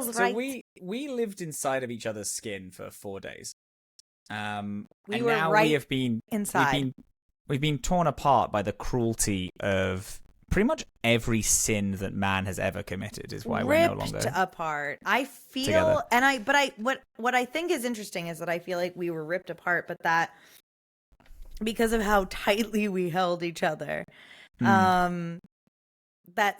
feels So right. we lived inside of each other's skin for 4 days. We And were now right we have been inside. we've been torn apart by the cruelty of pretty much every sin that man has ever committed. Is why we're no longer ripped apart. I feel, together. and what I think is interesting is that I feel like we were ripped apart, but that because of how tightly we held each other, that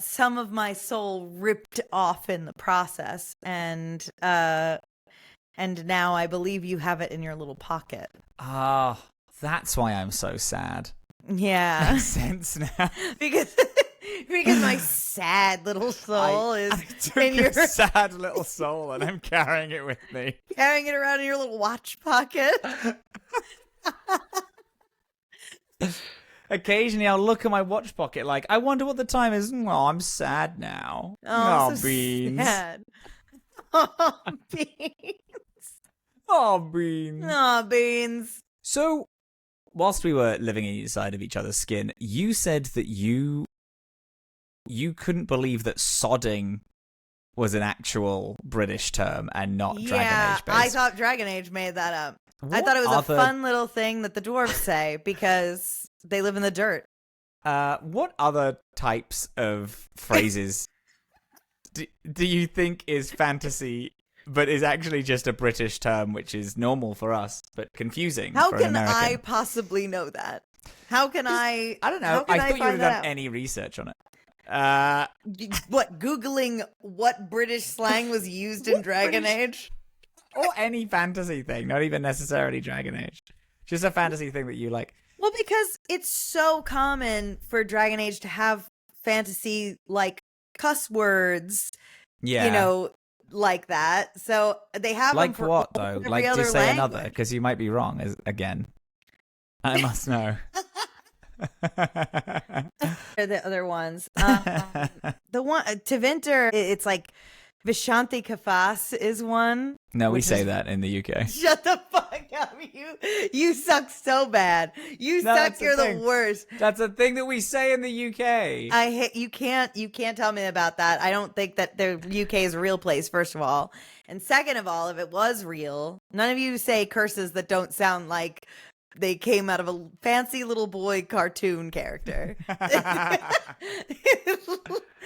some of my soul ripped off in the process, and now I believe you have it in your little pocket. Ah, that's why I'm so sad. Yeah, Makes sense now. because my sad little soul I is took in your your sad little soul and I'm carrying it with me. carrying it around in your little watch pocket. Occasionally I'll look at my watch pocket like, I wonder what the time is. Oh, I'm sad now. Oh, so Beans. sad. Oh, Beans. Oh, Beans. Oh, Beans. So, whilst we were living inside of each other's skin, you said that you couldn't believe that sodding was an actual British term and not Dragon Age based. I thought Dragon Age made that up. I thought it was a fun little thing that the dwarves say because they live in the dirt. What other types of phrases do you think is fantasy, but is actually just a British term, which is normal for us, but confusing How for an can American? I possibly know that? How can I? I don't know. I thought you would have done any research on it. What, Googling what British slang was used in Dragon Age? Or any fantasy thing, not even necessarily Dragon Age. Just a fantasy thing that you like. Well, because it's so common for Dragon Age to have fantasy, like, cuss words, Yeah. Like that. So they have like them for what, though? every Like, other just say language. another, because you might be wrong, again. I must know. They're the other ones. The one, Tevinter, it's like Vishanti Kafas is one. No, we say that in the UK. Shut the fuck up. You suck so bad. You suck. You're the worst. That's a thing that we say in the UK. I hate you. Can't tell me about that. I don't think that the UK is a real place, first of all. And second of all, if it was real, none of you say curses that don't sound like they came out of a fancy little boy cartoon character. And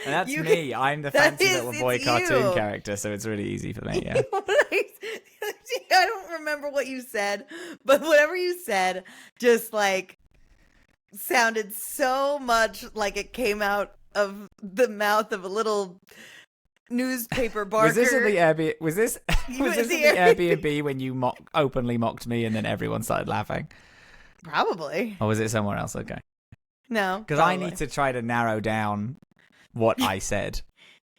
that's me. I'm the fancy little boy cartoon character, so it's really easy for me, yeah. I don't remember what you said, but whatever you said just, like, sounded so much like it came out of the mouth of a little newspaper barker. Was this at the Airbnb? Was this at the Airbnb when you openly mocked me and then everyone started laughing? Probably. Or was it somewhere else? Okay. No. Because I need to try to narrow down what I said.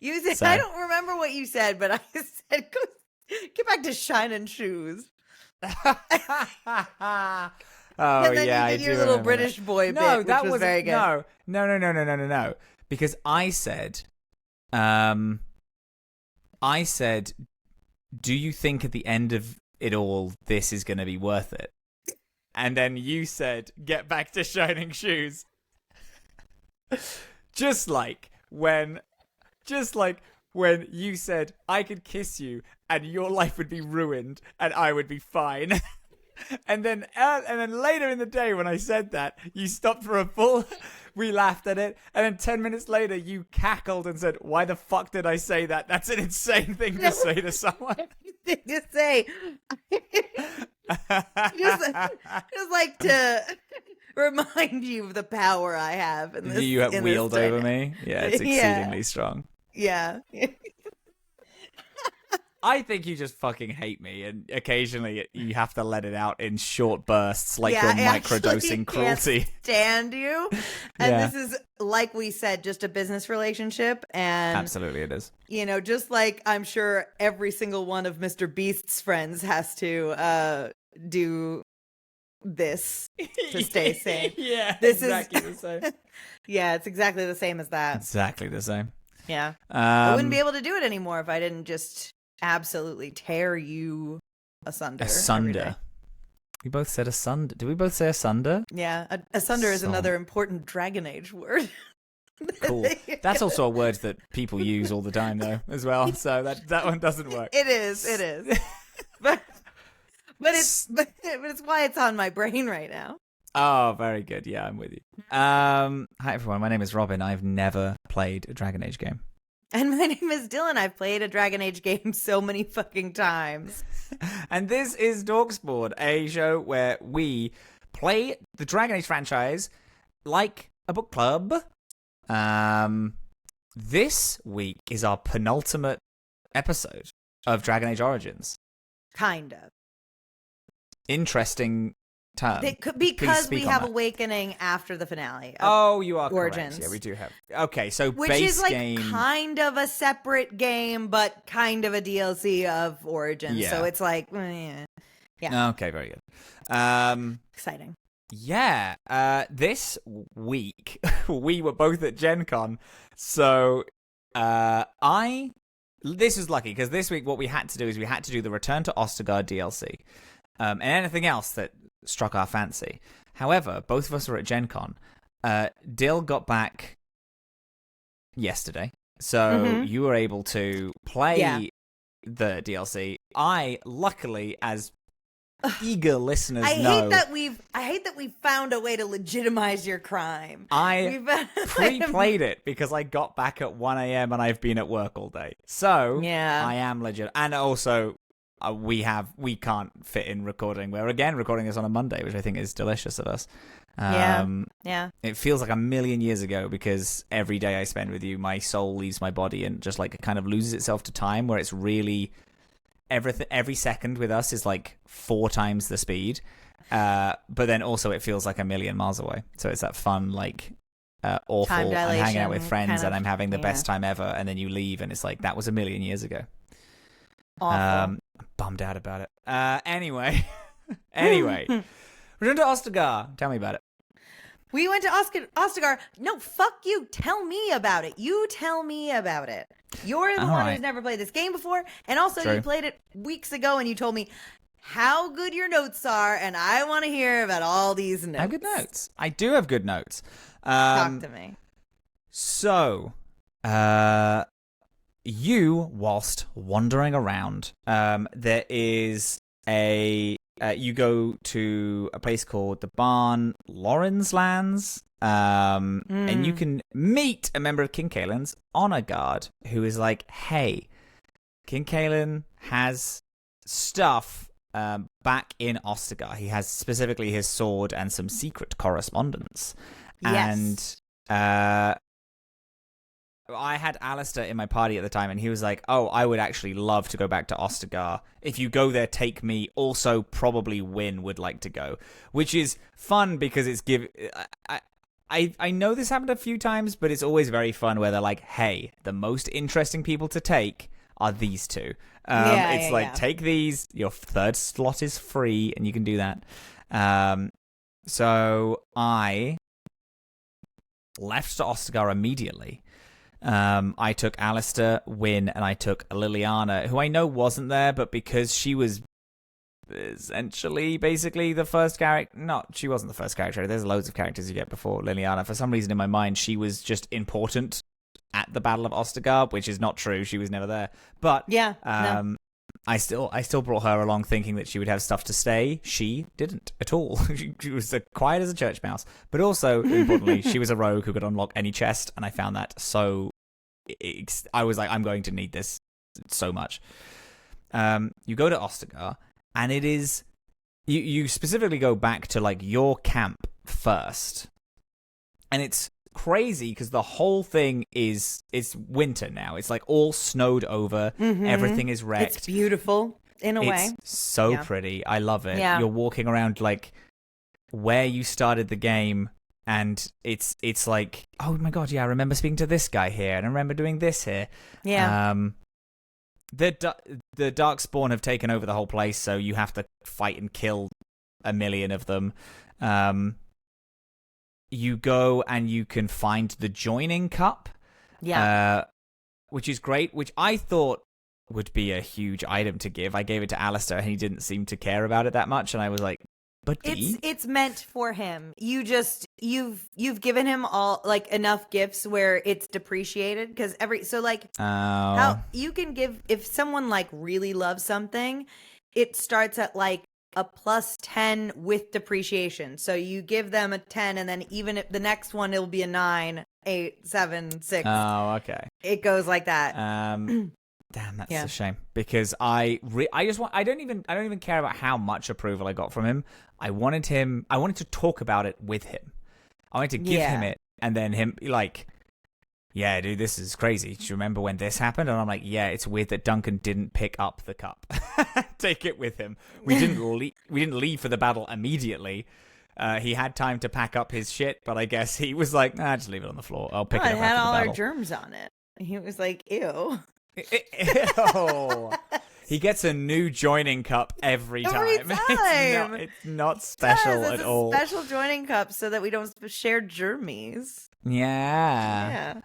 You said, so. I don't remember what you said, but I said, get back to shining shoes. Oh, and then yeah, you did your little British boy bit, which was very good. No. Because I said, do you think at the end of it all, this is going to be worth it? And then you said, get back to shining shoes. Just like when you said, I could kiss you and your life would be ruined and I would be fine. And then later in the day when I said that, you stopped for a full... We laughed at it. And then 10 minutes later, you cackled and said, why the fuck did I say that? That's an insane thing to say to someone. To say. just like to remind you of the power I have. In this, you have wield over me? Yeah, it's exceedingly strong. Yeah. I think you just fucking hate me, and occasionally you have to let it out in short bursts, like you're microdosing cruelty. Can't stand you, and this is, like we said, just a business relationship, and absolutely it is. Just like I'm sure every single one of Mr. Beast's friends has to do this to stay sane. Yeah, this exactly the same. Yeah, it's exactly the same as that. Exactly the same. Yeah, I wouldn't be able to do it anymore if I didn't just absolutely tear you asunder. Asunder. We both said asunder. Did we both say asunder? Yeah, asunder is another important Dragon Age word. Cool. That's also a word that people use all the time, though, as well. So that one doesn't work. It is. but it's why it's on my brain right now. Oh, very good. Yeah, I'm with you. Hi, everyone. My name is Robin. I've never played a Dragon Age game. And my name is Dillin. I've played a Dragon Age game so many fucking times. And this is Dorkspawn, a show where we play the Dragon Age franchise like a book club. This week is our penultimate episode of Dragon Age Origins. Kind of. Interesting term. Because we have Awakening after the finale. Oh, you are Origins. correct. Yeah, we do have. Okay, so which base is like game... kind of a separate game, but kind of a DLC of Origins. Yeah. So it's like, yeah. Okay, very good. Exciting. Yeah. This week we were both at Gen Con, so this was lucky because this week what we had to do is we had to do the Return to Ostagar DLC, and anything else that struck our fancy. However, both of us were at Gen Con. Dill got back yesterday, so you were able to play the DLC. I, luckily, as eager listeners know, I hate that we found a way to legitimize your crime. I pre-played it because I got back at 1 a.m. and I've been at work all day. So I am legit. And also, we can't fit in recording. We're again recording this on a Monday, which I think is delicious of us. Yeah. It feels like a million years ago because every day I spend with you, my soul leaves my body and just like it kind of loses itself to time, where it's really every second with us is like 4 times the speed. But then also it feels like a million miles away. So it's that fun, like awful. I'm hanging out with friends and I'm having the best time ever, and then you leave and it's like that was a million years ago. Awful. Bummed out about it. Anyway, Return to Ostagar. Tell me about it. We went to Ostagar. No, fuck you. Tell me about it. You tell me about it. You're the one who's never played this game before, and also you played it weeks ago, and you told me how good your notes are, and I want to hear about all these notes. I have good notes. I do have good notes. Talk to me. So, you, whilst wandering around, there is you go to a place called the Barn Lawrence Lands, and you can meet a member of King Caelin's honor guard who is like, hey, King Caelin has stuff back in Ostagar. He has specifically his sword and some secret correspondence. Yes. And I had Alistair in my party at the time, and he was like, oh, I would actually love to go back to Ostagar. If you go there, take me. Also, probably Wynn would like to go. Which is fun because it's I know this happened a few times, but it's always very fun where they're like, hey, the most interesting people to take are these two. Take these. Your third slot is free, and you can do that. So I left to Ostagar immediately. I took Alistair, Wynn, and I took Liliana, who I know wasn't there, but because she was essentially basically the first character. No, she wasn't the first character. There's loads of characters you get before Liliana. For some reason in my mind, she was just important at the Battle of Ostagar, which is not true. She was never there. But I still brought her along thinking that she would have stuff to say. She didn't at all. She was as quiet as a church mouse. But also, importantly, she was a rogue who could unlock any chest, and I found that so... I was like, I'm going to need this so much. You go to Ostagar, and it is... You specifically go back to like your camp first. And it's crazy because the whole thing it's winter now. It's like all snowed over. Everything is wrecked. It's beautiful in a way. It's so pretty. I love it. You're walking around like where you started the game, and it's like, oh my god, I remember speaking to this guy here, and I remember doing this here. The Darkspawn have taken over the whole place, so you have to fight and kill a million of them. You go and you can find the joining cup, which is great, which I thought would be a huge item to give. I gave it to Alistair, and he didn't seem to care about it that much, and I was like, buddy. It's meant for him. You've given him all like enough gifts where it's depreciated because how you can give if someone like really loves something, it starts at like a +10 with depreciation. So you give them a 10, and then even if the next one it'll be a 9, 8, 7, 6. Oh, okay. It goes like that. Damn, that's a shame because I don't even care about how much approval I got from him. I wanted to talk about it with him. I wanted to give him it, and then him like, yeah, dude, this is crazy. Do you remember when this happened? And I'm like, yeah, it's weird that Duncan didn't pick up the cup, take it with him. We didn't leave for the battle immediately. He had time to pack up his shit, but I guess he was like, just leave it on the floor. I'll pick it up after the battle. It had all our germs on it. He was like, ew. Ew. He gets a new joining cup every time. It's not special at all. It's a special joining cup so that we don't share germies. Yeah.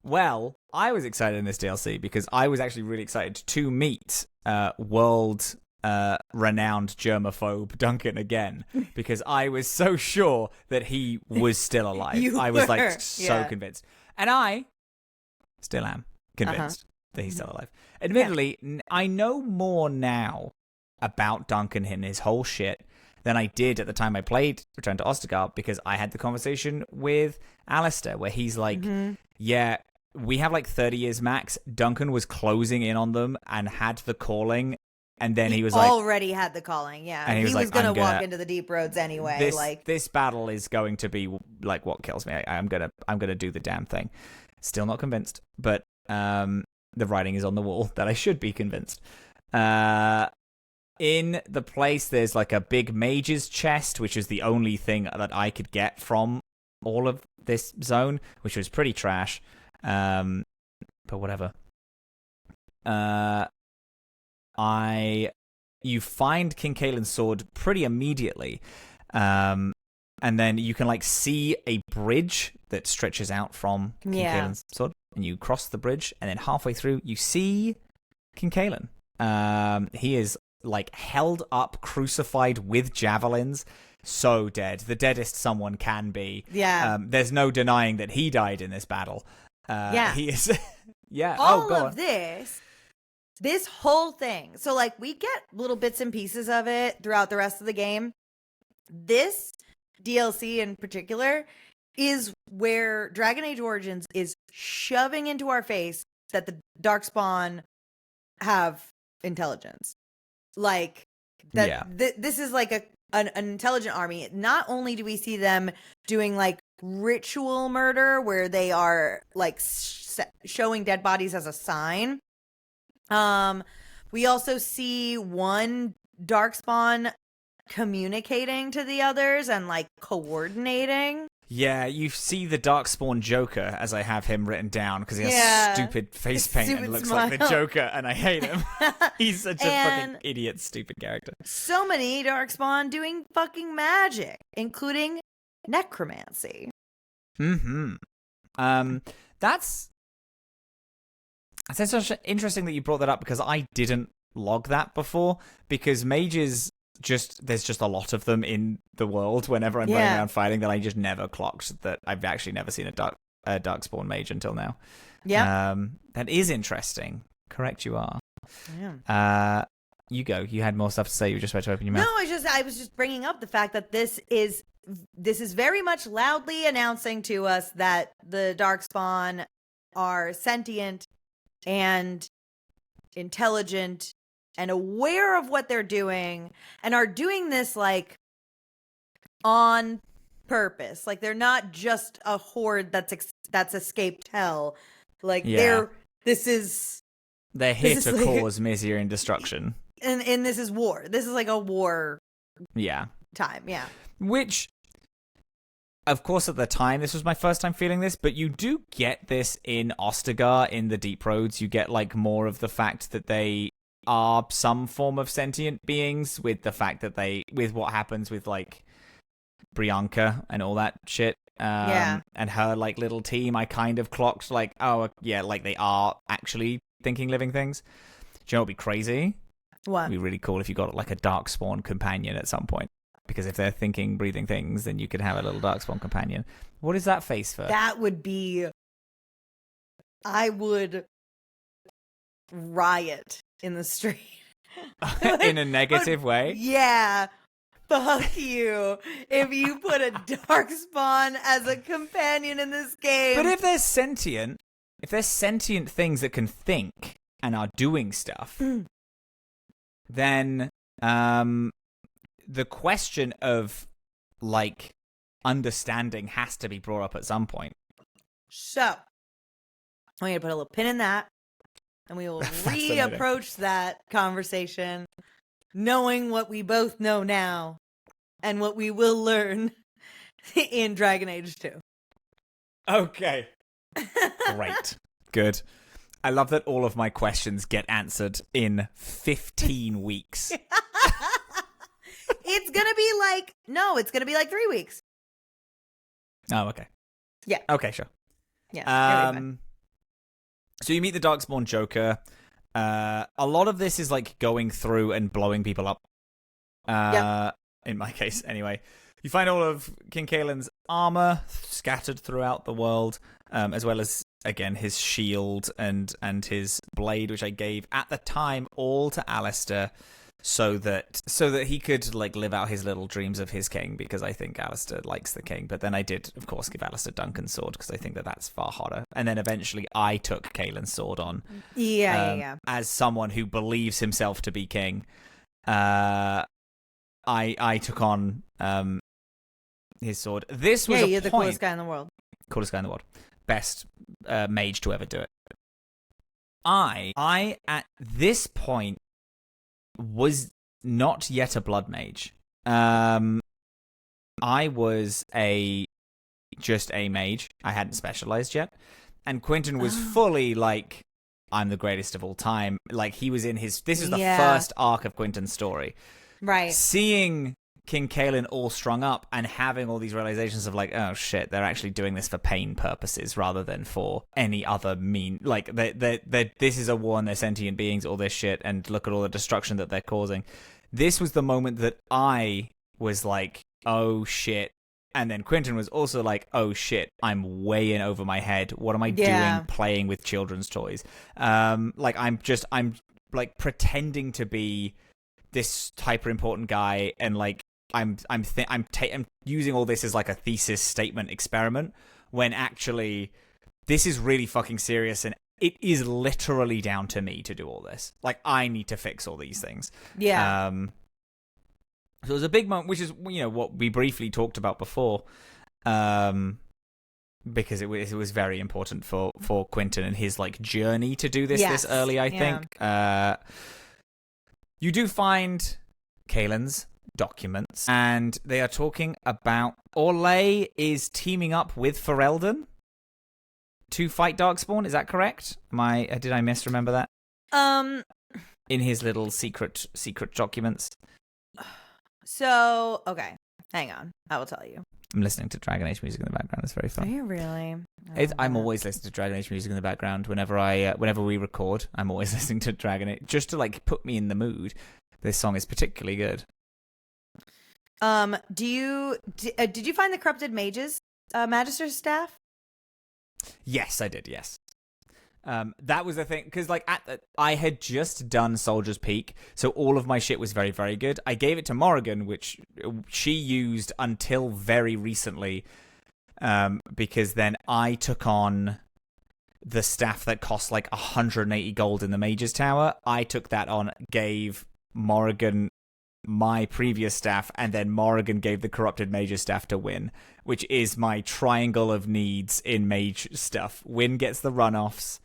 Well, I was excited in this DLC because I was actually really excited to meet world renowned germaphobe Duncan again because I was so sure that he was still alive. I was like so convinced. And I still am convinced that he's still alive. Admittedly, I know more now about Duncan and his whole shit than I did at the time I played Return to Ostagar because I had the conversation with Alistair where he's like, yeah, we have like 30 years max. Duncan was closing in on them and had the calling. And then he was already had the calling, yeah. And he was was going to walk into the deep roads anyway. This battle is going to be like what kills me. I'm gonna do the damn thing. Still not convinced, but the writing is on the wall that I should be convinced. In the place, there's like a big mage's chest, which is the only thing that I could get from all of this zone, which was pretty trash. But whatever. You find King Kaelin's sword pretty immediately. And then you can like see a bridge that stretches out from King Kaelin's sword. And you cross the bridge, and then halfway through, you see King Kaelin. He is like held up, crucified with javelins. So dead. The deadest someone can be. Yeah. There's no denying that he died in this battle. He is. Yeah. All of this whole thing. So like we get little bits and pieces of it throughout the rest of the game. This DLC in particular is where Dragon Age Origins is shoving into our face that the Darkspawn have intelligence. Like that this is like an intelligent army. Not only do we see them doing like ritual murder where they are like showing dead bodies as a sign. We also see one Darkspawn communicating to the others and like coordinating. Yeah, you see the Darkspawn Joker, as I have him written down, because he has stupid face paint and looks like the Joker, and I hate him. He's such a fucking idiot, stupid character. So many Darkspawn doing fucking magic, including necromancy. That's such interesting that you brought that up, because I didn't log that before, because mages... there's just a lot of them in the world whenever I'm running around fighting that I just never clocked that I've actually never seen a Darkspawn mage until now. Yeah. That is interesting. Correct you are. Yeah. You go. You had more stuff to say. You were just about to open your mouth. No, I was just bringing up the fact that this is very much loudly announcing to us that the Darkspawn are sentient and intelligent and aware of what they're doing, and are doing this like on purpose. Like they're not just a horde that's escaped hell. Like they're here to cause misery and destruction. And this is war. This is like a war. Yeah. Time. Yeah. Which, of course, at the time, this was my first time feeling this, but you do get this in Ostagar, in the Deep Roads. You get like more of the fact that they are some form of sentient beings, with the fact that with what happens with like Brianka and all that shit, and her like little team, I kind of clocked like, oh yeah, like they are actually thinking living things. Do you know what'd be crazy? What? It'd be really cool if you got like a Darkspawn companion at some point. Because if they're thinking, breathing things, then you could have a little Darkspawn companion. What is that face for? That would be... I would riot in the street. In a negative way? Yeah. Fuck you. If you put a Darkspawn as a companion in this game. But if they're sentient things that can think and are doing stuff, then the question of, like, understanding has to be brought up at some point. So, I'm going to put a little pin in that, and we will reapproach that conversation knowing what we both know now and what we will learn in Dragon Age 2. Okay. Great. Good. I love that all of my questions get answered in 15 weeks. It's going to be like, no, it's going to be like 3 weeks. Oh, okay. Yeah. Okay, sure. Yeah. So you meet the Darkspawn Joker. A lot of this is like going through and blowing people up. In my case, anyway. You find all of King Kaelin's armor scattered throughout the world, as well as, again, his shield and his blade, which I gave at the time all to Alistair, so that he could like live out his little dreams of his king, because I think Alistair likes the king. But then I did, of course, give Alistair Duncan's sword, because I think that's far hotter. And then eventually I took Kaelin's sword on. Yeah. As someone who believes himself to be king, I took on his sword. This was you're the coolest guy in the world. Coolest guy in the world. Best mage to ever do it. I at this point was not yet a blood mage. I was just a mage. I hadn't specialized yet. And Quinton was fully like, I'm the greatest of all time. Like, he was in his... This is the first arc of Quinton's story. Right. Seeing King Kaelin all strung up and having all these realizations of like, oh shit, they're actually doing this for pain purposes rather than for any other mean. Like, this is a war and they're sentient beings, all this shit, and look at all the destruction that they're causing. This was the moment that I was like, oh shit. And then Quinton was also like, oh shit, I'm way in over my head. What am I doing playing with children's toys? I'm like pretending to be this hyper important guy, and like I'm using all this as like a thesis statement experiment, when actually this is really fucking serious, and it is literally down to me to do all this. Like, I need to fix all these things. Yeah. So it was a big moment, which is, you know, what we briefly talked about before, because it was very important for Quinton and his like journey to do this early. I think you do find Kaelin's documents, and they are talking about Orlais is teaming up with Ferelden to fight Darkspawn. Is that correct? Did I misremember that? In his little secret documents. So, okay, hang on. I will tell you. I'm listening to Dragon Age music in the background. It's very fun. Are you really? I'm always listening to Dragon Age music in the background whenever we record. I'm always listening to Dragon Age just to like put me in the mood. This song is particularly good. Did you find the corrupted mages, Magister's staff? Yes, I did. Yes. That was the thing, because like I had just done Soldier's Peak, so all of my shit was very, very good. I gave it to Morrigan, which she used until very recently, because then I took on the staff that cost like 180 gold in the Mage's Tower. I took that on, gave Morrigan my previous staff, and then Morrigan gave the Corrupted Mage's staff to Wynn, which is my triangle of needs in mage stuff. Wynn gets the runoffs,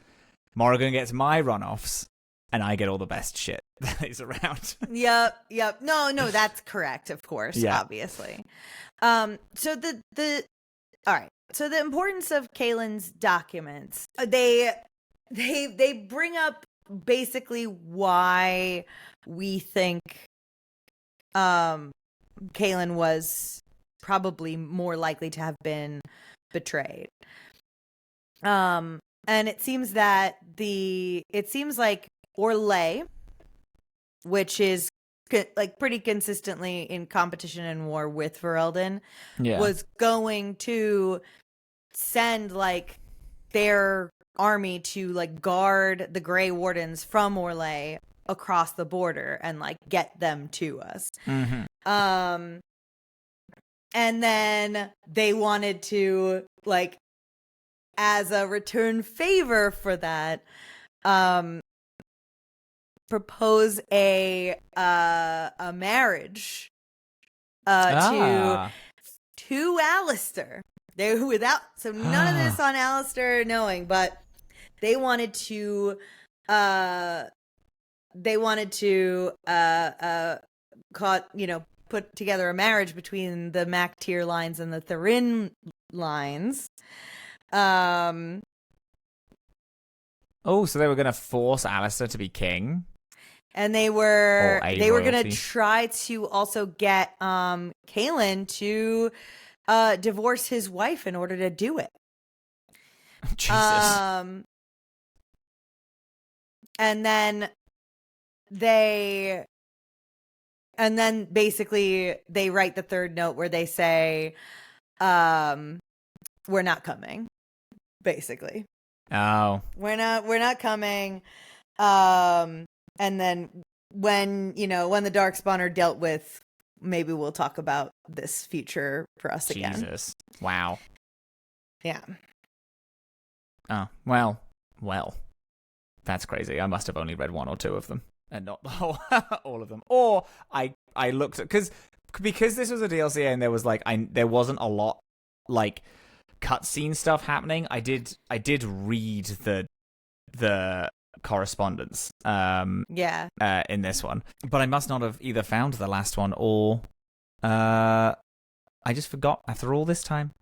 Morrigan gets my runoffs, and I get all the best shit that is around. Yep. No, that's correct, of course, obviously. So the all right. So the importance of Kaelin's documents. They bring up basically why we think Kaelin was probably more likely to have been betrayed. And it seems like Orlais which is like pretty consistently in competition and war with Ferelden, was going to send like their army to like guard the Grey Wardens from Orlais across the border and like get them to us. And then they wanted to like, as a return favor for that, propose a marriage to Alistair. So none of this on Alistair knowing, but they wanted to put together a marriage between the Mactyr lines and the Thurin lines. So they were going to force Alistair to be king? And they were going to try to also get Kaelin to divorce his wife in order to do it. Jesus. And then basically they write the third note where they say, we're not coming, basically. Oh. We're not coming. And then when the Darkspawn are dealt with, maybe we'll talk about this future for us again. Jesus. Wow. Yeah. Oh, well. That's crazy. I must have only read one or two of them and not the whole all of them. Or I looked at because this was a DLC and there was there wasn't a lot like cutscene stuff happening. I did read the correspondence in this one, but I must not have either found the last one or I just forgot after all this time.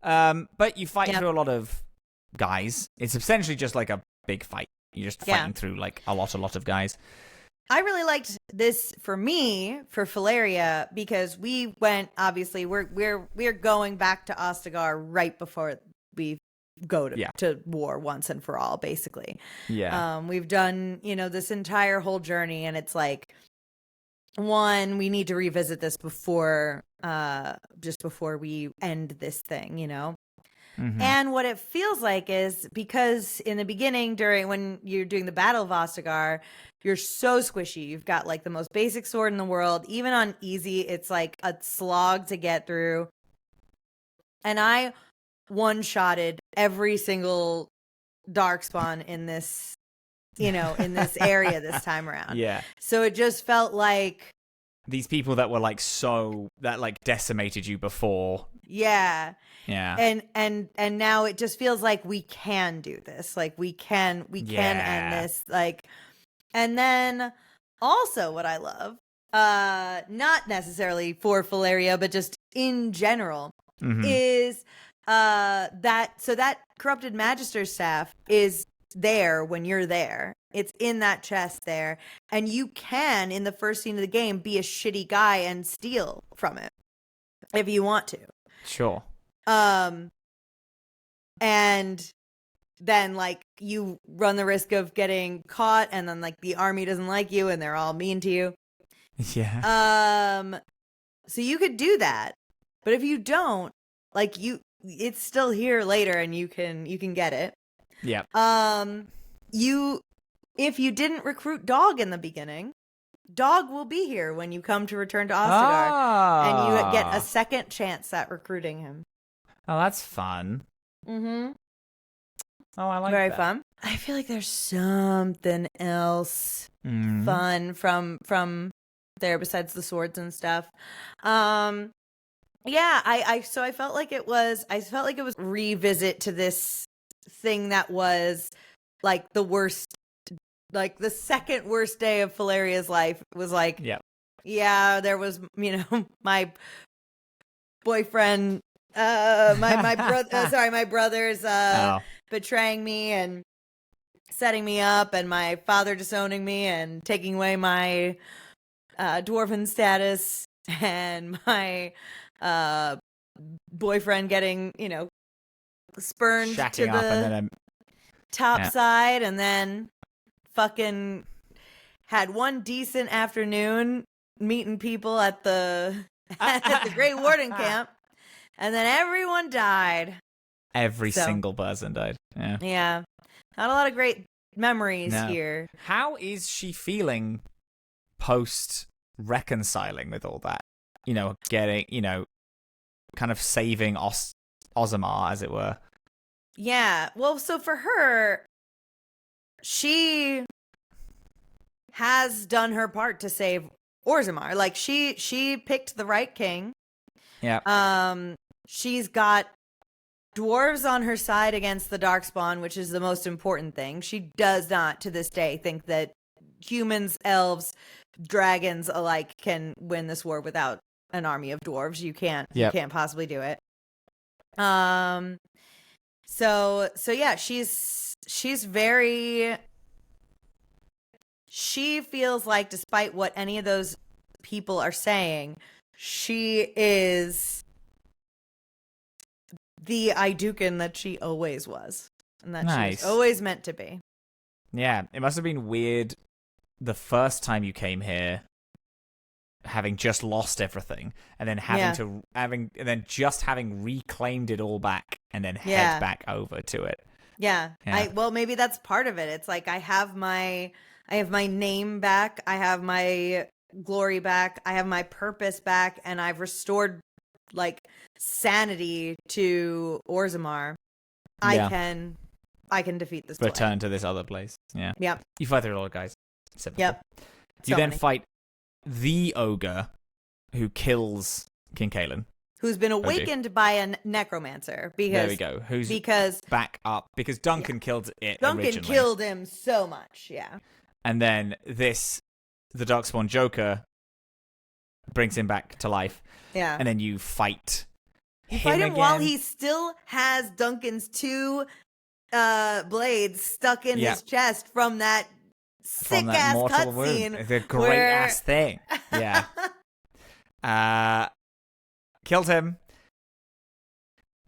But you fight through a lot of guys. It's essentially just like a big fight. You're just fighting through like a lot of guys. I really liked this for Feleria, because we went, obviously we're going back to Ostagar right before we go to war once and for all, basically. We've done this entire whole journey, and it's like, one, we need to revisit this before we end this thing. And what it feels like is, because in the beginning, when you're doing the Battle of Ostagar, you're so squishy. You've got like the most basic sword in the world. Even on easy, it's like a slog to get through. And I one-shotted every single Darkspawn in this, in this area this time around. Yeah. So it just felt like these people that were that decimated you before. Yeah. Yeah. And now it just feels like we can do this. Like we can end this. Like, and then also what I love, not necessarily for Feleria, but just in general, is that corrupted Magister's staff is there when you're there. It's in that chest there, and you can, in the first scene of the game, be a shitty guy and steal from it if you want to. Sure. And then like you run the risk of getting caught, and then like the army doesn't like you and they're all mean to you. Yeah. So you could do that, but if you don't, like it's still here later and you can get it. Yeah. If you didn't recruit Dog in the beginning, Dog will be here when you come to return to Ostagar, and you get a second chance at recruiting him. Oh, that's fun. Mm-hmm. Oh, I like Very that. fun. I feel like there's something else fun from there besides the swords and stuff. I felt like it was revisit to this thing that was like the worst, like the second worst day of Feleria's life. It was like, there was, my boyfriend, my brothers betraying me and setting me up, and my father disowning me and taking away my dwarven status, and my boyfriend getting, spurned shacking to up the and then top side, and then fucking had one decent afternoon meeting people at the at the Great Warden camp, and then everyone died. Every single person died. Yeah. Yeah. Not a lot of great memories here. How is she feeling post reconciling with all that? You know, getting, kind of saving Ostagar, as it were. Yeah. Well, so for her, she has done her part to save Orzammar. Like she picked the right king. Yeah. She's got dwarves on her side against the Darkspawn, which is the most important thing. She does not, to this day, think that humans, elves, dragons alike can win this war without an army of dwarves. You can't possibly do it. So yeah, she's very, she feels like, despite what any of those people are saying, she is the Idukan that she always was, and that she was always meant to be. Yeah, it must have been weird the first time you came here, having just lost everything, and then having reclaimed it all back, and then head back over to it. Yeah. Well, maybe that's part of it. It's like I have my name back, I have my glory back, I have my purpose back, and I've restored like sanity to Orzammar. I can defeat this. Return to this other place. Yeah. Yep. You fight through a lot, guys. Yep. You then fight the ogre who kills King Kaelin, who's been awakened by a necromancer. Because there we go. Because back up because Duncan killed it. Duncan killed him so much. Yeah. And then the Darkspawn Joker brings him back to life. Yeah. And then you fight. You fight him while he still has Duncan's 2 blades stuck in his chest from that sick-ass cutscene. The great-ass thing. Yeah. Killed him.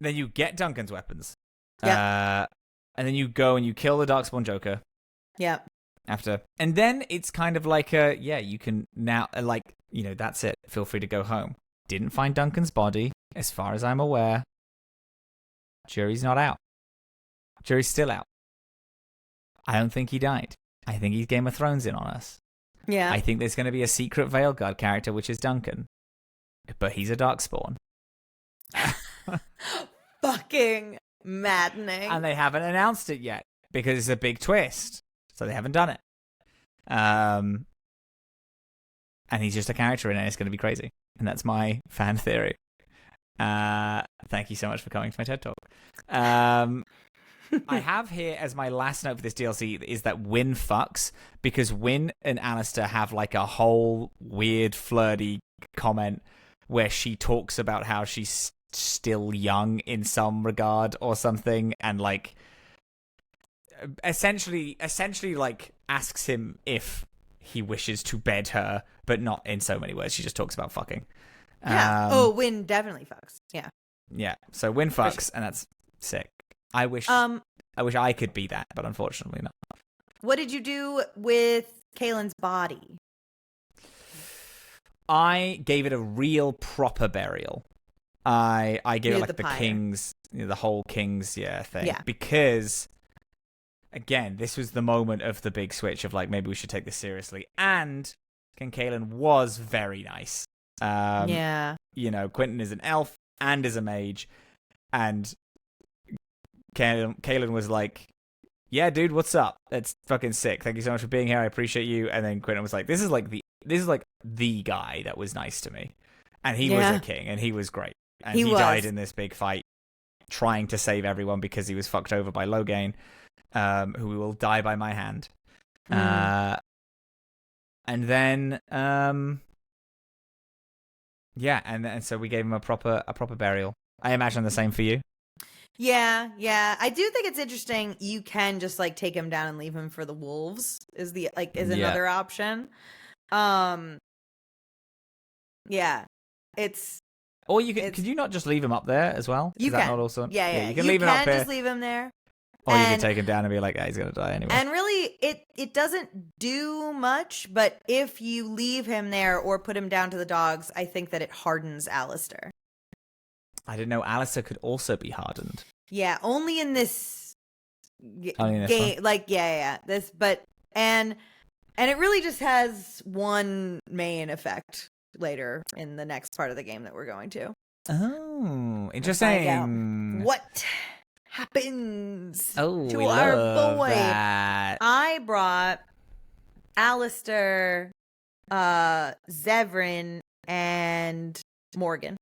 Then you get Duncan's weapons. Yeah. And then you go and you kill the Darkspawn Joker. Yeah. After. And then it's kind of like you can now, that's it. Feel free to go home. Didn't find Duncan's body, as far as I'm aware. Jury's not out. Jury's still out. I don't think he died. I think he's Game of Thrones in on us. Yeah. I think there's going to be a secret Veilgaurd character, which is Duncan. But he's a Darkspawn. Fucking maddening. And they haven't announced it yet, because it's a big twist. So they haven't done it. And he's just a character in it, and it's going to be crazy. And that's my fan theory. Thank you so much for coming to my TED Talk. I have here as my last note for this DLC is that Wynn fucks, because Wynn and Alistair have like a whole weird flirty comment where she talks about how she's still young in some regard or something, and like essentially like asks him if he wishes to bed her, but not in so many words. She just talks about fucking. Yeah. Wynn definitely fucks. Yeah. Yeah. So Wynn fucks, and that's sick. I wish I could be that, but unfortunately not. What did you do with Kaelin's body? I gave it a real proper burial. I gave it like the king's, the whole king's thing. Yeah. Because again, this was the moment of the big switch of like, maybe we should take this seriously. And King Kaelin was very nice. Quinton is an elf and is a mage, and Kaelin was like, yeah, dude, what's up? That's fucking sick. Thank you so much for being here. I appreciate you. And then Quinton was like, this is like the guy that was nice to me. And he was a king, and he was great. And he died in this big fight trying to save everyone because he was fucked over by Loghain, who will die by my hand. And then and so we gave him a proper burial. I imagine the same for you. Yeah. I do think it's interesting. You can just like take him down and leave him for the wolves. Is another option. Yeah. It's. Or you could you not just leave him up there as well? You can. That not also? Yeah. You can leave him up here. Just leave him there. Or you could take him down and be like, he's going to die anyway. And really, it doesn't do much, but if you leave him there or put him down to the dogs, I think that it hardens Alistair. I didn't know Alistair could also be hardened. Yeah, only in this Only in this game. one? Like, yeah. This, but, and it really just has one main effect later in the next part of the game that we're going to. Oh, interesting. What happens to our boy? That. I brought Alistair, Zevran, and Morgan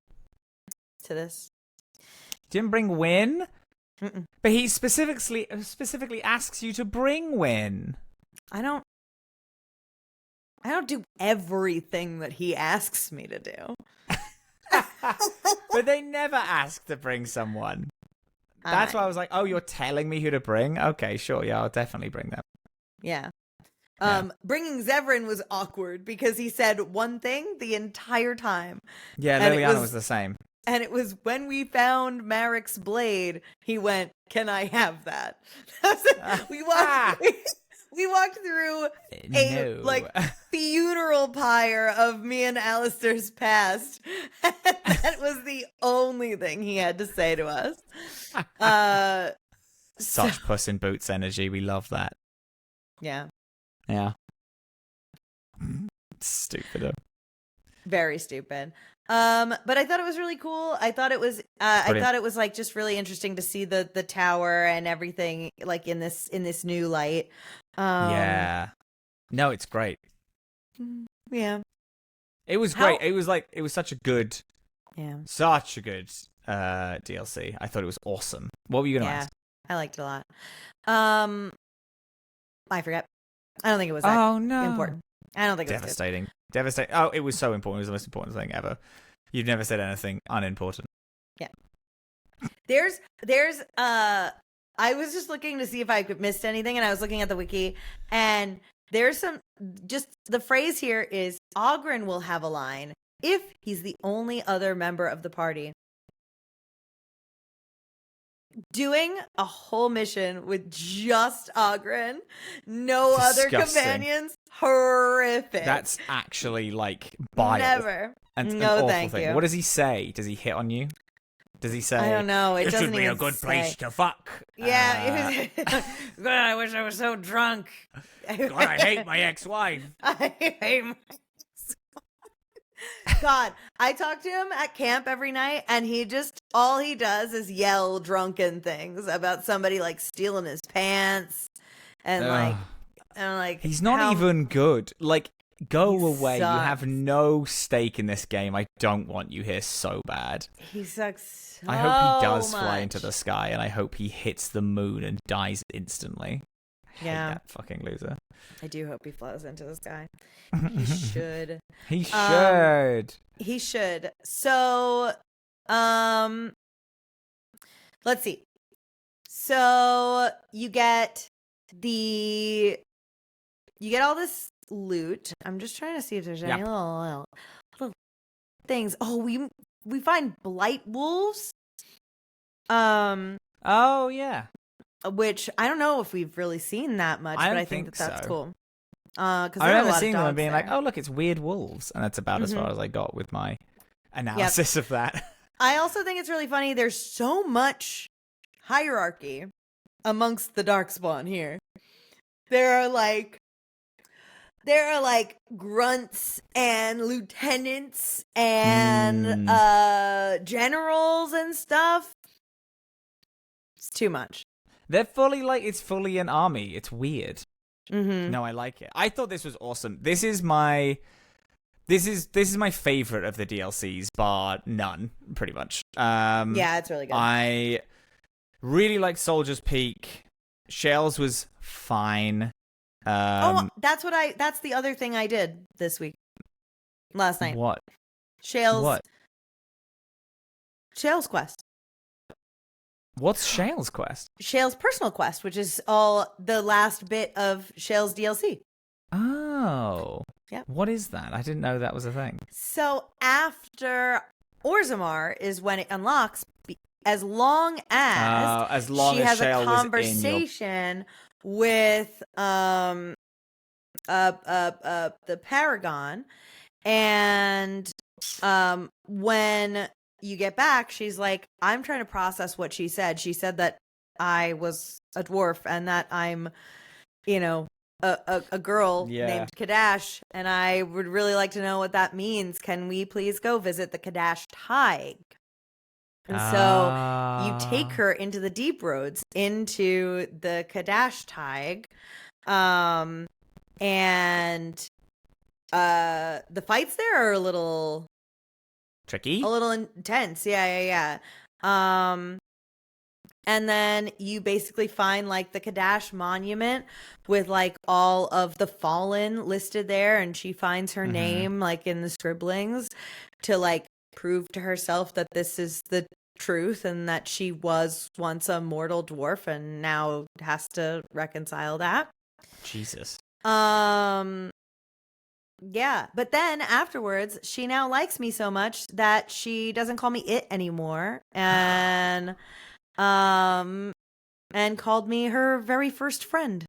to this. Didn't bring Win? Mm-mm. But he specifically asks you to bring Win. I don't do everything that he asks me to do. But they never ask to bring someone. That's why I was like, oh, you're telling me who to bring? Okay, sure. Yeah, I'll definitely bring them. Yeah. Bringing Zevran was awkward because he said one thing the entire time. Yeah, Liliana was the same. And it was when we found Marek's blade, he went, "Can I have that?" We walked through a funeral pyre of me and Alistair's past. That was the only thing he had to say to us. Such Puss in Boots energy. We love that. Yeah. Yeah. Stupid. Very stupid. But I thought it was really cool. I thought it was like just really interesting to see the tower and everything like in this new light. Yeah. No, it's great. Yeah. It was great. It was such a good DLC. I thought it was awesome. What were you gonna ask? I liked it a lot. I forget. I don't think it was that important. I don't think it was devastating. Devastating. Oh, it was so important. It was the most important thing ever. You've never said anything unimportant. Yeah. There's I was just looking to see if I could missed anything, and I was looking at the wiki, and there's just the phrase here is Oghren will have a line if he's the only other member of the party. Doing a whole mission with just Oghren, no other companions, horrific. That's actually like bile. Never. And no, an awful thank thing. you. What does he say? Does he hit on you? Does he say? I don't know. It this doesn't would be even a good say. place to fuck. Yeah. God, I wish I was so drunk. God, I hate my ex-wife. I hate my God, I talk to him at camp every night, and all he does is yell drunken things about somebody like stealing his pants, and like he's not even good. Like, go away. Sucks. You have no stake in this game. I don't want you here so bad. He sucks. I hope he does fly into the sky, and I hope he hits the moon and dies instantly. I hate that fucking loser. I do hope he flies into the sky. He should. He should. He should. So, let's see. So you get all this loot. I'm just trying to see if there's any little things. Oh, we find blight wolves. Oh yeah. Which I don't know if we've really seen that much, but I think that's cool. I remember seeing them and being like, "Oh, look, it's weird wolves," and that's about as far as I got with my analysis of that. I also think it's really funny. There's so much hierarchy amongst the Darkspawn here. There are like grunts and lieutenants and generals and stuff. It's too much. They're fully it's fully an army. It's weird. Mm-hmm. No, I like it. I thought this was awesome. This is my favorite of the DLCs, bar none, pretty much. Yeah, it's really good. I really like Soldier's Peak. Shells was fine. That's the other thing I did this week. Last night. What? Shale's. What? Shale's quest. What's Shale's quest? Shale's personal quest, which is all the last bit of Shale's DLC. Oh. Yeah. What is that? I didn't know that was a thing. So after Orzammar is when it unlocks, as long As long she as has a Shale was in your... conversation with the Paragon, and when you get back, she's like, I'm trying to process what she said. She said that I was a dwarf and that I'm, you know, a girl named Kadash, and I would really like to know what that means. Can we please go visit the Kadash Tig? And so you take her into the deep roads, into the Kadash Tig, and the fights there are a little tricky, a little intense. Yeah. And then you basically find like the Kadash monument with like all of the fallen listed there, and she finds her name like in the scribblings to like prove to herself that this is the truth and that she was once a mortal dwarf and now has to reconcile that. Jesus. Yeah, but then afterwards, she now likes me so much that she doesn't call me it anymore, and called me her very first friend.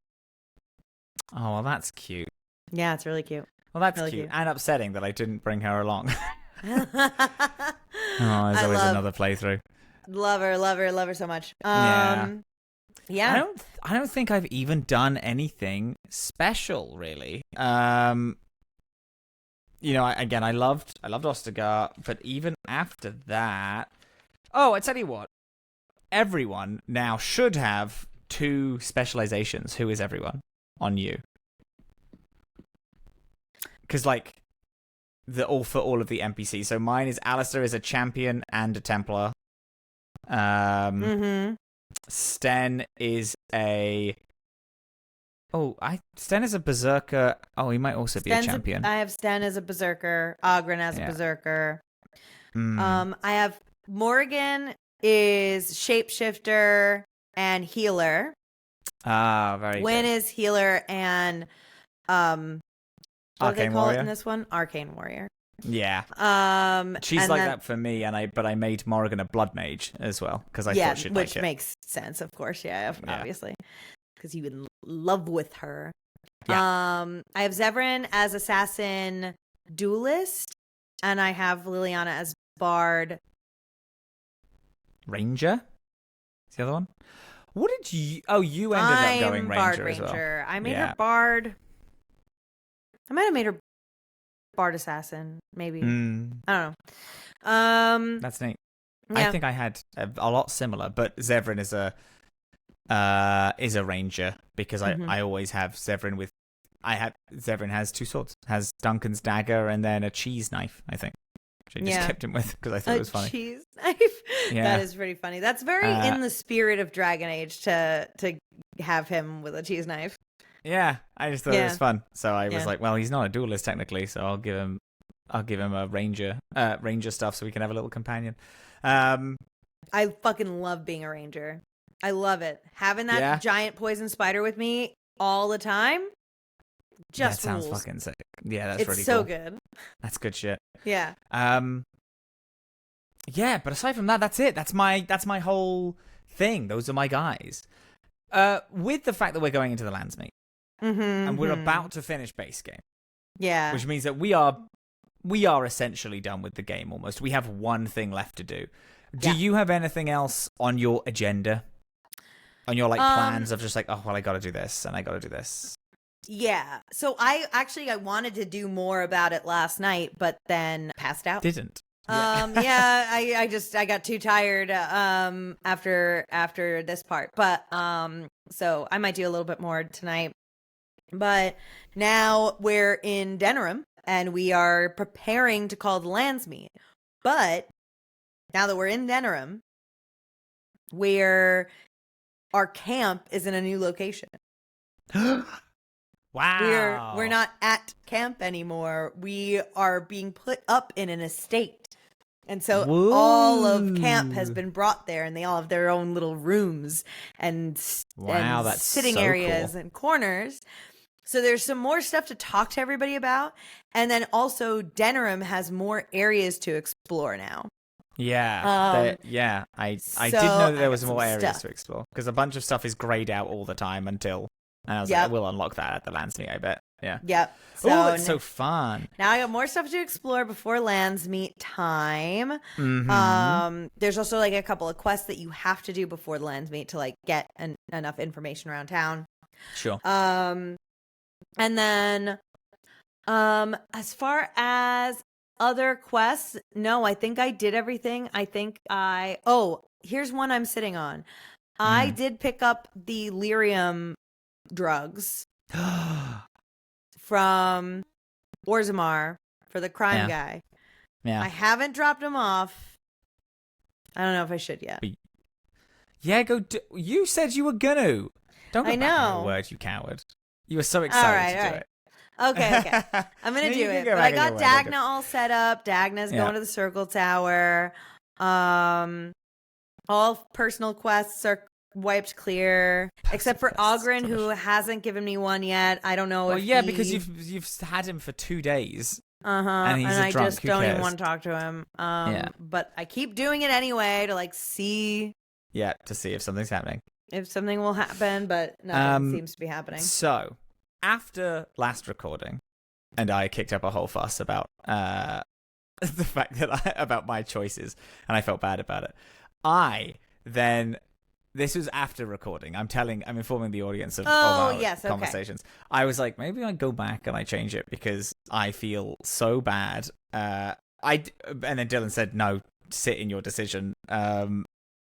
Oh, well, that's cute. Yeah, it's really cute. Well, that's really cute. cute And upsetting that I didn't bring her along. There's always another playthrough. Love her so much. Yeah. I don't think I've even done anything special, really. You know, I loved Ostagar, but even after that, I tell you what, everyone now should have 2 specializations. Who is everyone on you? Because like for all of the NPCs. So mine is Alistair is a champion and a Templar. Sten is a Sten is a berserker. Oh, he might also be a champion. I have Sten as a berserker, Ogren as a berserker. I have Morgan is shapeshifter and healer. Very Wynn good. is healer and what do they call Warrior? it in this one? Arcane warrior. Yeah. She's and like that for me, but I made Morrigan a blood mage as well because I thought she'd like it. Which makes sense, of course. Yeah, obviously, because you in love with her. Yeah. I have Zevran as assassin duelist, and I have Liliana as bard ranger. Is the other one? What did you? Oh, you ended up going ranger as well. I made her bard. I might have made her bard assassin, maybe. I don't know. That's neat. Yeah. I think I had a lot similar, but Zevran is a ranger because I always have Zevran with. Zevran has 2 swords. Has Duncan's dagger and then a cheese knife. I think. Which I just kept him with because I thought it was funny. A cheese knife. Yeah. That is pretty funny. That's very in the spirit of Dragon Age to have him with a cheese knife. Yeah, I just thought it was fun. So I was like, well, he's not a duelist technically, so I'll give him a ranger stuff so we can have a little companion. I fucking love being a ranger. I love it. Having that giant poison spider with me all the time. That sounds fucking sick. Yeah, that's really cool. It's so good. That's good shit. Yeah. Yeah, but aside from that, that's it. That's my whole thing. Those are my guys. With the fact that we're going into the Landsmeet. And we're about to finish base game. Yeah. Which means that we are essentially done with the game almost. We have one thing left to do. Do you have anything else on your agenda? On your plans of just like, oh well, I gotta do this and I gotta do this. Yeah. So I wanted to do more about it last night, but then passed out. Didn't. I got too tired after this part. But so I might do a little bit more tonight. But now we're in Denerim and we are preparing to call the Landsmeet. But now that we're in Denerim, our camp is in a new location. Wow. We're not at camp anymore. We are being put up in an estate. And so all of camp has been brought there, and they all have their own little rooms and that's sitting so areas cool. and corners. So there's some more stuff to talk to everybody about. And then also Denerim has more areas to explore now. Yeah, I did know that there was more areas stuff to explore because a bunch of stuff is grayed out all the time until, and I was like, I will unlock that at the Landsmeet, I bet. Yeah. Yep. So, oh, that's so fun. Now I got more stuff to explore before Landsmeet time. There's also like a couple of quests that you have to do before the Landsmeet to like get enough information around town. Sure. And then, as far as other quests, no, I think I did everything. I think here's one I'm sitting on. I did pick up the lyrium drugs from Orzammar for the crime guy. Yeah. I haven't dropped him off. I don't know if I should yet. Yeah, you said you were gonna. Don't go back on your word, you coward. You were so excited to do it. Okay. I'm going to do it. But I got Dagna all set up. Dagna's going to the Circle Tower. All personal quests are wiped clear. Except for Ogren, who hasn't given me one yet. I don't know if because you've had him for 2 days. And I just don't even want to talk to him. But I keep doing it anyway to like see. Yeah, to see if something's happening. If something will happen, but nothing seems to be happening. So, after last recording, and I kicked up a whole fuss about the fact that about my choices, and I felt bad about it. This was after recording. I'm informing the audience of our conversations. I was like, maybe I go back and I change it because I feel so bad. And then Dillin said, no, sit in your decision.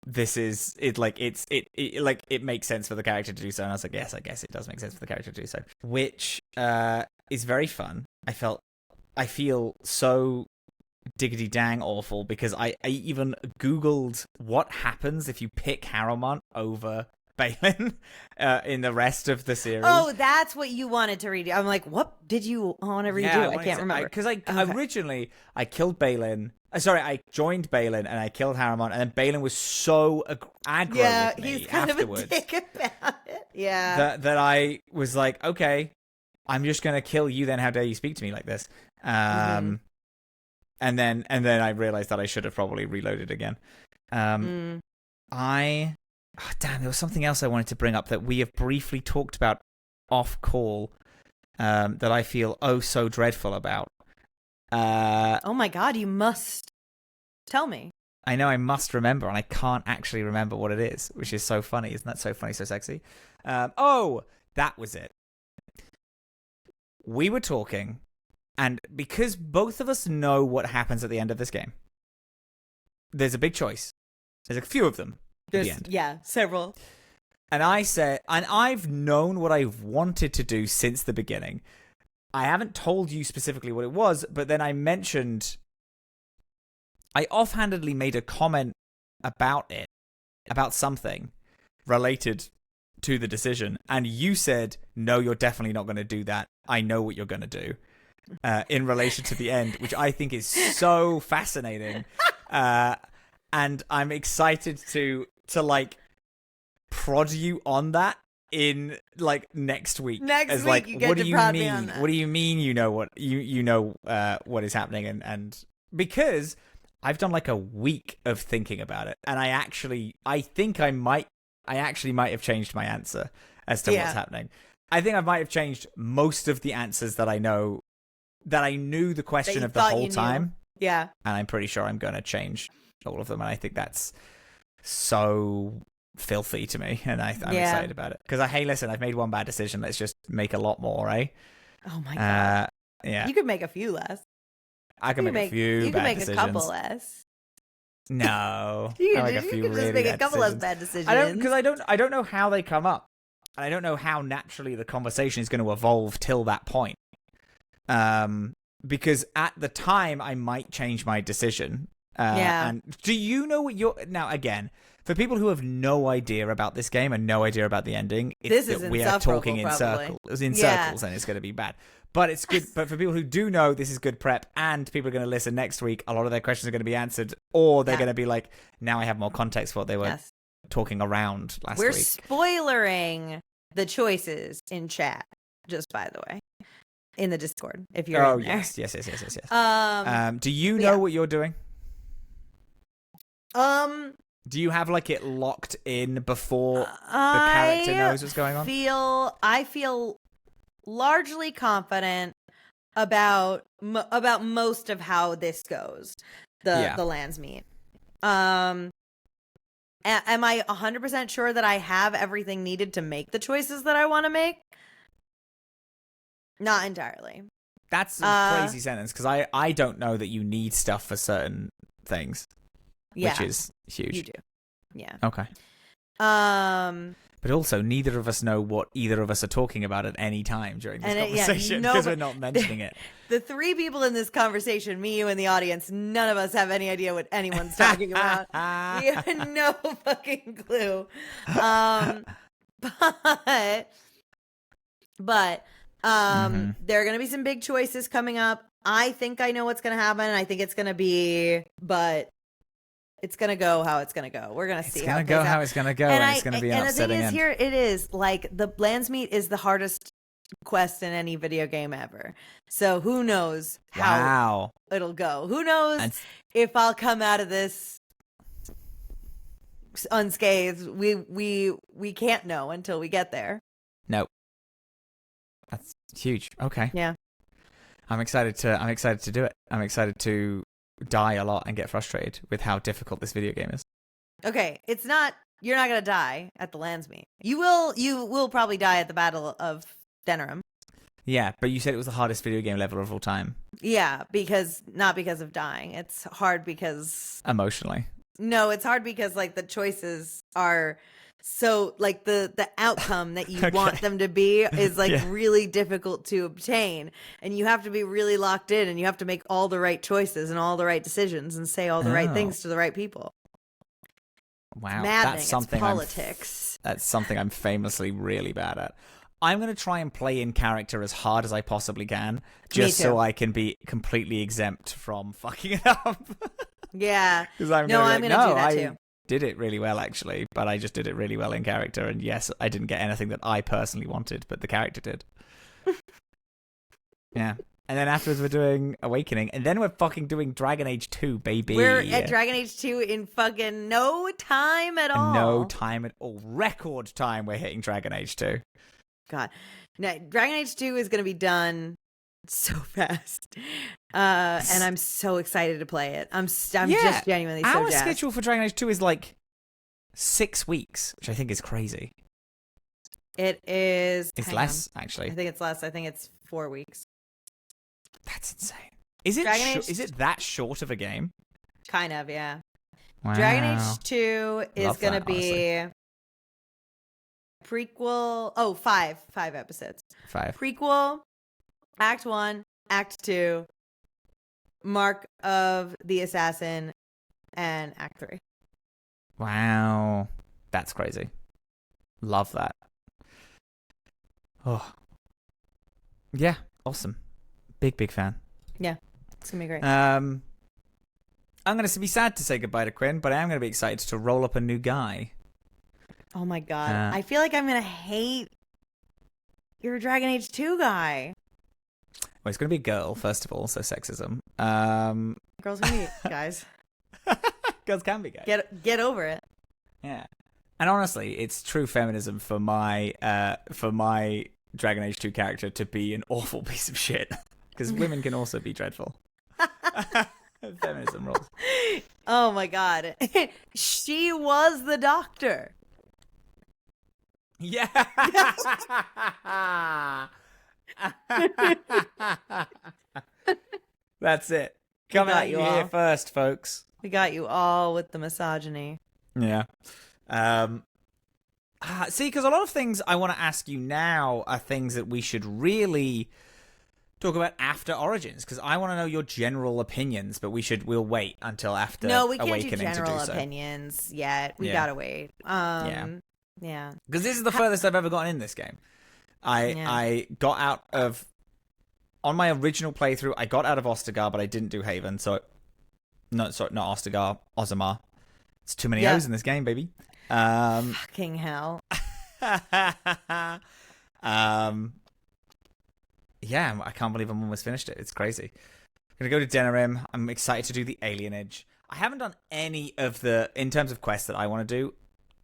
This is it. Like it makes sense for the character to do so, and I was like, yes, I guess it does make sense for the character to do so, which is very fun. I feel so diggity dang awful because I even googled what happens if you pick Harrowmont over Balin in the rest of the series. Oh, that's what you wanted to redo. I'm like, what did you want to redo? I can't remember. Because originally I killed Balin. I joined Balin and I killed Harrowmont, and then Balin was so aggro with me he's kind afterwards. of a dick about it. Yeah. That I was like, okay, I'm just gonna kill you. Then how dare you speak to me like this? And then I realized that I should have probably reloaded again. Damn, there was something else I wanted to bring up that we have briefly talked about off call, that I feel so dreadful about. Oh my god, you must tell me. I know I must remember, and I can't actually remember what it is, which is so funny. Isn't that so funny, so sexy? That was it. We were talking, and because both of us know what happens at the end of this game, there's a big choice. There's a few of them at the end. Yeah, several. And I said, and I've known what I've wanted to do since the beginning. I haven't told you specifically what it was, but then I offhandedly made a comment about it, about something related to the decision, and you said, no, you're definitely not going to do that. I know what you're going to do, in relation to the end, which I think is so fascinating. And I'm excited to like prod you on that in like next week. Next week, you get to prod me on that. What do you mean? You know what what is happening, and because I've done like a week of thinking about it, and I actually might have changed my answer as to what's happening. I think I might have changed most of the answers that I knew the question of the whole time. Yeah, and I'm pretty sure I'm going to change all of them, and I think that's so filthy to me, and I'm excited about it because hey, listen, I've made one bad decision. Let's just make a lot more, eh? Oh my god! Yeah, you could make a few less. I can make a few. You can make decisions. A couple less. No, you can just make a couple less bad decisions. I don't know how they come up, and I don't know how naturally the conversation is going to evolve till that point. Because at the time I might change my decision. And do you know what now again? For people who have no idea about this game and no idea about the ending, we are talking in circles, and it's going to be bad. But it's good. But for people who do know, this is good prep, and people are going to listen next week. A lot of their questions are going to be answered, or they're going to be like, "Now I have more context for what they were talking around last week." We're spoilering the choices in chat, just by the way, in the Discord. If you're in there. Yes. Do you know what you're doing? Do you have like it locked in before the character knows what's going on? I feel largely confident about most of how this goes. The lands meet. Am I 100% sure that I have everything needed to make the choices that I want to make? Not entirely. That's a crazy sentence, because I don't know that you need stuff for certain things, which is huge. You do. Yeah. Okay. But also, neither of us know what either of us are talking about at any time during this conversation, because we're not mentioning it. The three people in this conversation, me, you, and the audience, none of us have any idea what anyone's talking about. We have no fucking clue. But there are going to be some big choices coming up. I think I know what's going to happen. I think it's going to be, but it's going to go how it's going to go. We're going to see how it goes. It's going to go, and it's going to be an upsetting end. And the thing is, here it is, like, the Landsmeet is the hardest quest in any video game ever. So who knows how it'll go? Who knows if I'll come out of this unscathed? We can't know until we get there. Nope. That's huge. Okay. Yeah. I'm excited to do it. I'm excited to die a lot and get frustrated with how difficult this video game is. Okay, you're not gonna die at the Landsmeet. You will probably die at the Battle of Denerim. Yeah, but you said it was the hardest video game level of all time. Yeah, not because of dying. It's hard because emotionally. No, it's hard because like the choices are so like the outcome that you want them to be is like really difficult to obtain, and you have to be really locked in, and you have to make all the right choices and all the right decisions and say all the right things to the right people. Wow, it's maddening. That's something. It's politics. That's something I'm famously really bad at. I'm going to try and play in character as hard as I possibly can, just so I can be completely exempt from fucking it up. Yeah. Because I'm going to do that too. Did it really well, actually, but I just did it really well in character, and yes, I didn't get anything that I personally wanted, but the character did. Yeah. And then afterwards we're doing Awakening, and then we're fucking doing Dragon Age 2, baby. We're at Dragon Age 2 in fucking no time at all. No time at all. Record time we're hitting Dragon Age 2. God. No, Dragon Age 2 is going to be done so fast. And I'm so excited to play it. I'm just genuinely so Our jazzed. schedule for Dragon Age 2 is like 6 weeks, which I think is crazy. It is. It's less, actually. I think it's less. I think it's 4 weeks. That's insane. Is it that short of a game? Kind of, yeah. Wow. Dragon Age 2 is going to be prequel. Oh, five episodes. 5. Prequel, Act 1, Act 2, Mark of the Assassin, and Act 3. Wow. That's crazy. Love that. Oh. Yeah, awesome. Big fan. Yeah, it's going to be great. I'm going to be sad to say goodbye to Quinn, but I am going to be excited to roll up a new guy. Oh my god. I feel like I'm going to hate your Dragon Age 2 guy. Well, it's going to be a girl, first of all, so sexism. Girls can be guys. Girls can be guys. Get over it. Yeah. And honestly, it's true feminism for my Dragon Age 2 character to be an awful piece of shit. Because women can also be dreadful. Feminism rules. Oh my god. She was the doctor. Yeah. That's it. Coming at you here first, folks. We got you all with the misogyny. Yeah. See, because a lot of things I want to ask you now are things that we should really talk about after Origins, because I want to know your general opinions, but we'll wait until after Awakening. No, we can't do general opinions yet. We gotta wait. Yeah. Because this is the furthest I've ever gotten in this game. I got out of... On my original playthrough, I got out of Ostagar, but I didn't do Haven, so... Not Ostagar, Ozamar. It's too many O's in this game, baby. Fucking hell. Yeah, I can't believe I'm almost finished it. It's crazy. I'm going to go to Denerim. I'm excited to do the alienage. I haven't done any of the, in terms of quests that I want to do,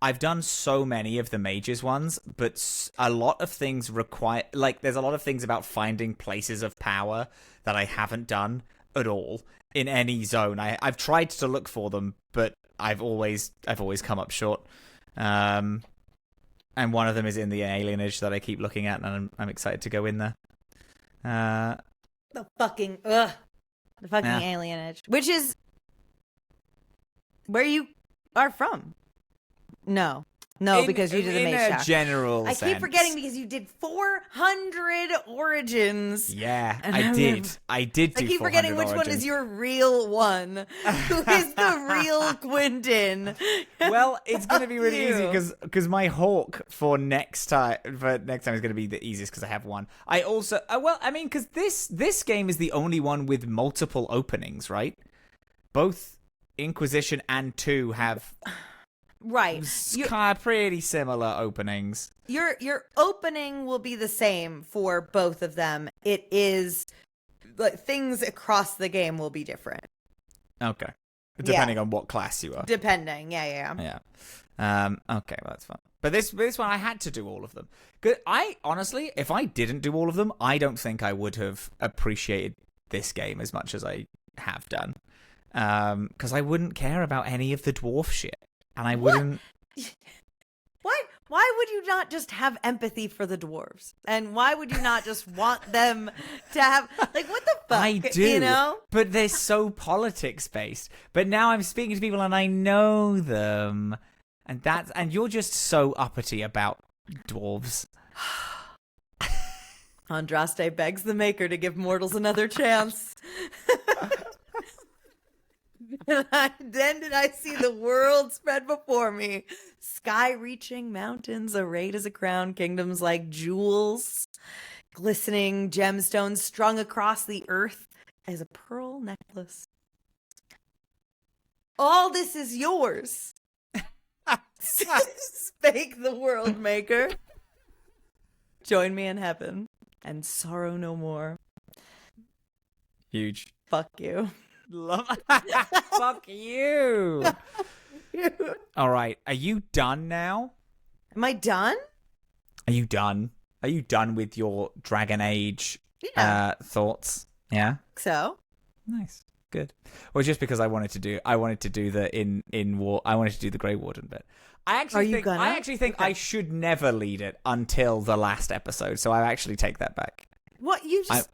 I've done so many of the mages ones, but a lot of things require, like, there's a lot of things about finding places of power that I haven't done at all in any zone. I've tried to look for them, but I've always come up short. And one of them is in the alienage that I keep looking at, and I'm excited to go in there. The fucking alienage, which is where you are from. No, because you did the mage tower. General I sense. keep forgetting because you did 400 origins. Yeah, And I did do I keep forgetting which origins. one is your real one. Who is the real Quinton? Well, it's going to be really You. easy because my hawk for next time is going to be the easiest because I have one. I also because this game is the only one with multiple openings, right? Both Inquisition and 2 have Right. kind of pretty similar openings. Your opening will be the same for both of them. It is like things across the game will be different. Okay. Depending on what class you are. Depending. Yeah. Okay, well, that's fine. But this one, I had to do all of them. Honestly, if I didn't do all of them, I don't think I would have appreciated this game as much as I have done. Because I wouldn't care about any of the dwarf shit. And I wouldn't... Why would you not just have empathy for the dwarves? And why would you not just want them to have... Like, what the fuck? I do, you know? But they're so politics-based. But now I'm speaking to people and I know them. And you're just so uppity about dwarves. Andraste begs the Maker to give mortals another chance. Then did I see the world spread before me. Sky-reaching mountains arrayed as a crown, kingdoms like jewels, glistening gemstones strung across the earth as a pearl necklace. All this is yours. Spake the world maker. Join me in heaven and sorrow no more. Huge. Fuck you. Fuck you. All right. Are you done now? Am I done? Are you done? Are you done with your Dragon Age thoughts? Yeah. So? Nice. Good. Well, just because I wanted to do the Grey Warden bit. I actually think I should never lead it until the last episode, so I actually take that back. What you just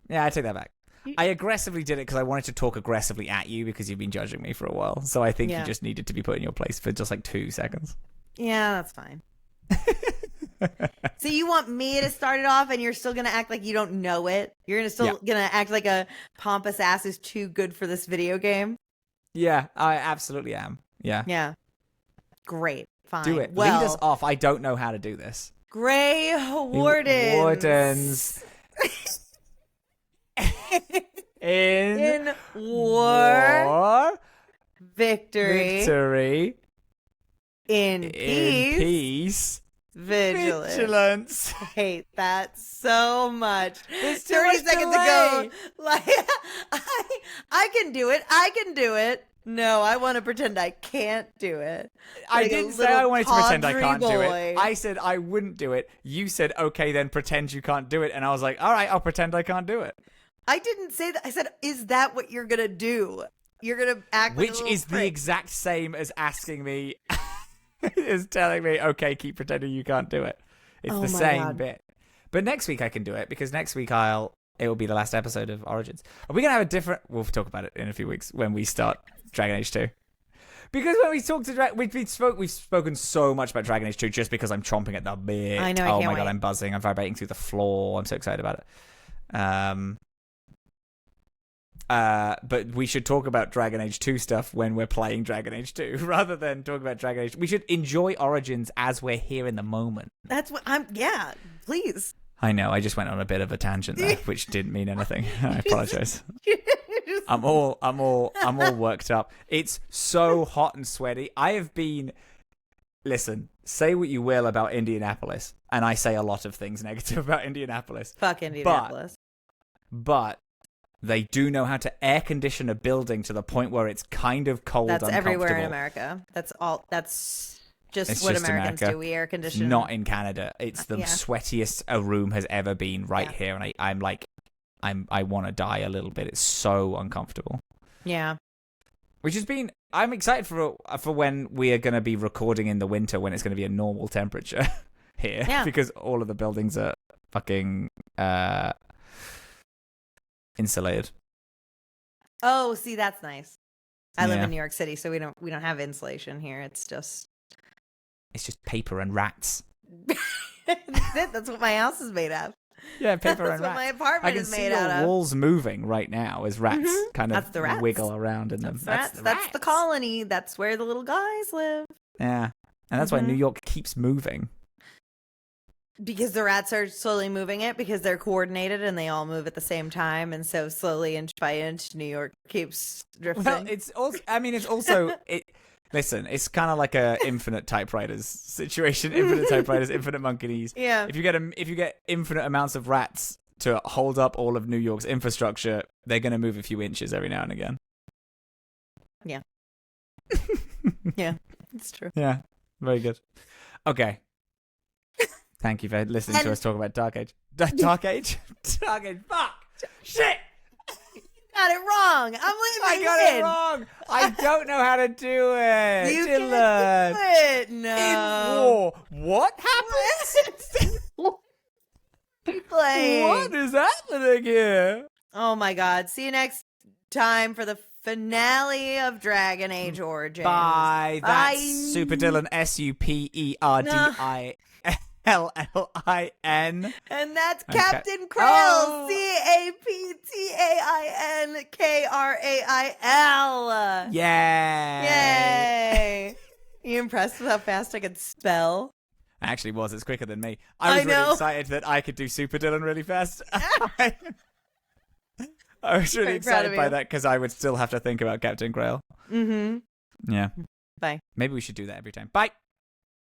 Yeah, I take that back. I aggressively did it because I wanted to talk aggressively at you because you've been judging me for a while. So I think you just needed to be put in your place for just like 2 seconds. Yeah, that's fine. So you want me to start it off and you're still going to act like you don't know it? You're going to act like a pompous ass who's too good for this video game? Yeah, I absolutely am. Yeah. Yeah. Great. Fine. Do it. Well, lead us off. I don't know how to do this. Grey Wardens. In war, victory, in peace, vigilance. I hate that so much. There's 30 seconds ago, like I can do it. No, I want to pretend I can't do it. I Like didn't say I wanted to pretend I can't do boy. it. I said I wouldn't do it. You said, okay, then pretend you can't do it. And I was like, all right, I'll pretend I can't do it. I didn't say that. I said, is that what you're going to do? You're going to act like Which is the exact same as asking me, is telling me, okay, keep pretending you can't do it. It's the same bit. But next week I can do it because next week it will be the last episode of Origins. Are we going to have a different... We'll talk about it in a few weeks when we start Dragon Age 2. Because when we talk to we've spoken so much about Dragon Age 2 just because I'm chomping at the bit. I know, oh my god, I'm buzzing. I'm vibrating through the floor. I'm so excited about it. But we should talk about Dragon Age 2 stuff when we're playing Dragon Age 2 rather than talk about Dragon Age. We should enjoy Origins as we're here in the moment. That's what please. I know, I just went on a bit of a tangent there, which didn't mean anything. I apologize. I'm all worked up. It's so hot and sweaty. I have been... Listen, say what you will about Indianapolis, and I say a lot of things negative about Indianapolis. Fuck Indianapolis. But They do know how to air condition a building to the point where it's kind of cold. That's everywhere in uncomfortable. America. That's just It's what just Americans America. do. We air condition. Not in Canada. It's the sweatiest a room has ever been here, and I want to die a little bit. It's so uncomfortable. Yeah. Which has been. I'm excited for when we are going to be recording in the winter when it's going to be a normal temperature here, because all of the buildings are fucking insulated. Oh, see, that's nice. I live in New York City, so we don't have insulation here. It's just paper and rats. That's it. That's what my house is made of. Yeah, paper That's and what rats. my apartment is made out of. I can see your walls moving right now as rats kind of the rats. wiggle around in them. That's the colony. That's where the little guys live. Yeah, and that's why New York keeps moving. Because the rats are slowly moving it, because they're coordinated and they all move at the same time, and so slowly, inch by inch, New York keeps drifting. Well, it's also. I mean, it's also. Listen, it's kind of like a infinite typewriters situation. Infinite typewriters, infinite monkeys. Yeah. If you get infinite amounts of rats to hold up all of New York's infrastructure, they're going to move a few inches every now and again. Yeah. Yeah, it's true. Yeah, very good. Okay. Thank you for listening to us talk about Dark Age. Dark Age? Dark Age. Fuck! Shit! Got it wrong. I'm leaving. I got it wrong. I don't know how to do it. You Dillin. can't do it. No. In war. What happens? Playing. What is happening here? Oh my God. See you next time for the finale of Dragon Age Origins. Bye. That's Super Dillin. SUPERDILLIN. And that's Captain Krail. CAPTAINKRAIL. Yay. Yay. You impressed with how fast I could spell? I actually was. It's quicker than me. I was really excited that I could do Super Dillin really fast. I was really excited by that because I would still have to think about Captain Krail. Mm-hmm. Yeah. Bye. Maybe we should do that every time. Bye.